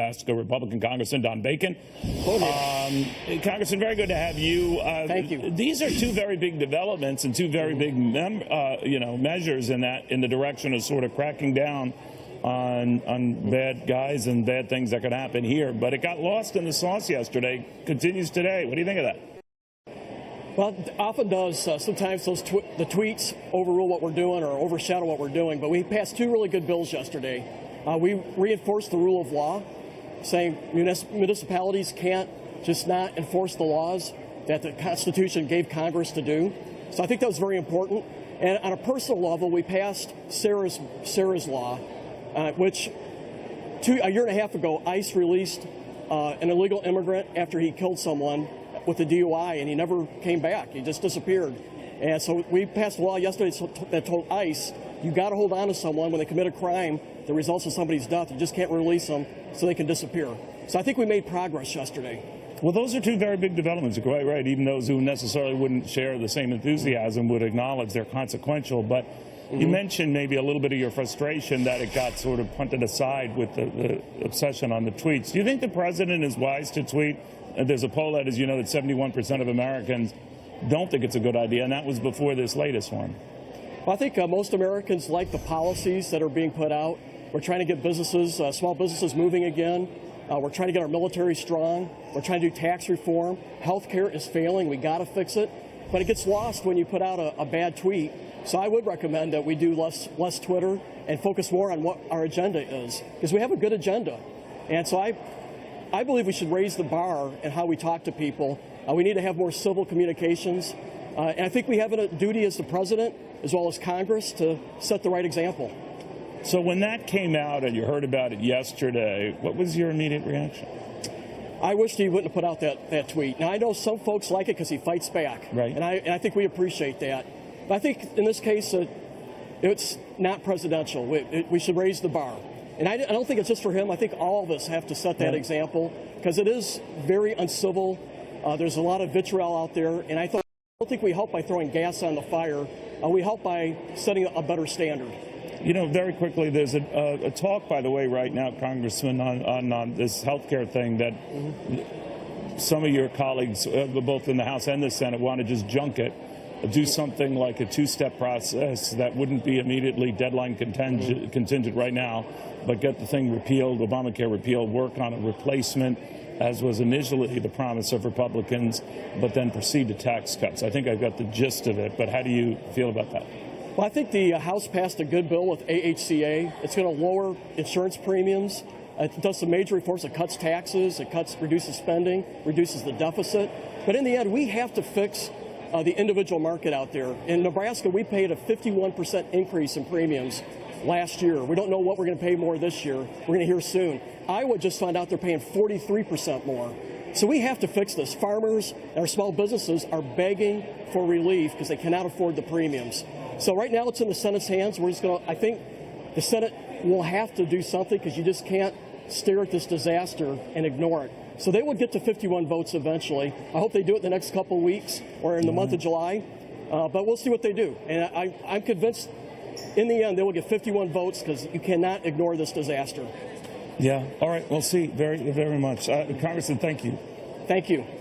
Alaska Republican Congressman Don Bacon. Congressman, very good to have you. Thank you. These are two very big developments and two very big measures in the direction of sort of cracking down on bad guys and bad things that could happen here. But it got lost in the sauce yesterday. Continues today. What do you think of that? Well, it often does. Sometimes the tweets overrule what we're doing or overshadow what we're doing. But we passed two really good bills yesterday. We reinforced the rule of law, saying municipalities can't just not enforce the laws that the Constitution gave Congress to do. So I think that was very important. And on a personal level, we passed Sarah's law, which a year and a half ago, ICE released an illegal immigrant after he killed someone with a DUI, and he never came back. He just disappeared. And so we passed a law yesterday that told ICE, you got to hold on to someone when they commit a crime that results in somebody's death. You just can't release them so they can disappear. So I think we made progress yesterday. Well, those are two very big developments. You're quite right. Even those who necessarily wouldn't share the same enthusiasm would acknowledge they're consequential. But you mentioned maybe a little bit of your frustration that it got sort of punted aside with the obsession on the tweets. Do you think the president is wise to tweet? There's a poll that, as you know, that 71% of Americans don't think it's a good idea, and that was before this latest one. Well, I think most Americans like the policies that are being put out. We're trying to get businesses, small businesses moving again. We're trying to get our military strong. We're trying to do tax reform. Healthcare is failing. We got to fix it. But it gets lost when you put out a bad tweet. So I would recommend that we do less Twitter and focus more on what our agenda is, because we have a good agenda. And so I believe we should raise the bar in how we talk to people. We need to have more civil communications. And I think we have a duty as the president, as well as Congress, to set the right example. So when that came out and you heard about it yesterday, what was your immediate reaction? I wished he wouldn't have put out that tweet. Now, I know some folks like it because he fights back. Right. And I think we appreciate that. But I think in this case, it's not presidential. We should raise the bar. And I don't think it's just for him. I think all of us have to set that example, because it is very uncivil. There's a lot of vitriol out there. And I don't think we help by throwing gas on the fire. We help by setting a better standard. You know, very quickly, there's a talk, by the way, right now, Congressman, on this health care thing that some of your colleagues, both in the House and the Senate, want to just junk it, do something like a two-step process that wouldn't be immediately deadline contingent right now, but get the thing repealed, Obamacare repealed, work on a replacement, as was initially the promise of Republicans, but then proceed to tax cuts. I think I've got the gist of it, but how do you feel about that? Well, I think the House passed a good bill with AHCA. It's going to lower insurance premiums. It does some major reforms. It cuts taxes. It reduces spending, reduces the deficit. But in the end, we have to fix the individual market out there. In Nebraska, we paid a 51% increase in premiums last year. We don't know what we're going to pay more this year. We're going to hear soon. Iowa just found out they're paying 43% more. So we have to fix this. Farmers and our small businesses are begging for relief because they cannot afford the premiums. So right now it's in the Senate's hands. I think the Senate will have to do something, because you just can't stare at this disaster and ignore it. So they will get to 51 votes eventually. I hope they do it in the next couple of weeks or in the month of July. But we'll see what they do. And I'm convinced in the end they will get 51 votes, because you cannot ignore this disaster. Yeah. All right. We'll see. Very, very much. Congressman, thank you. Thank you.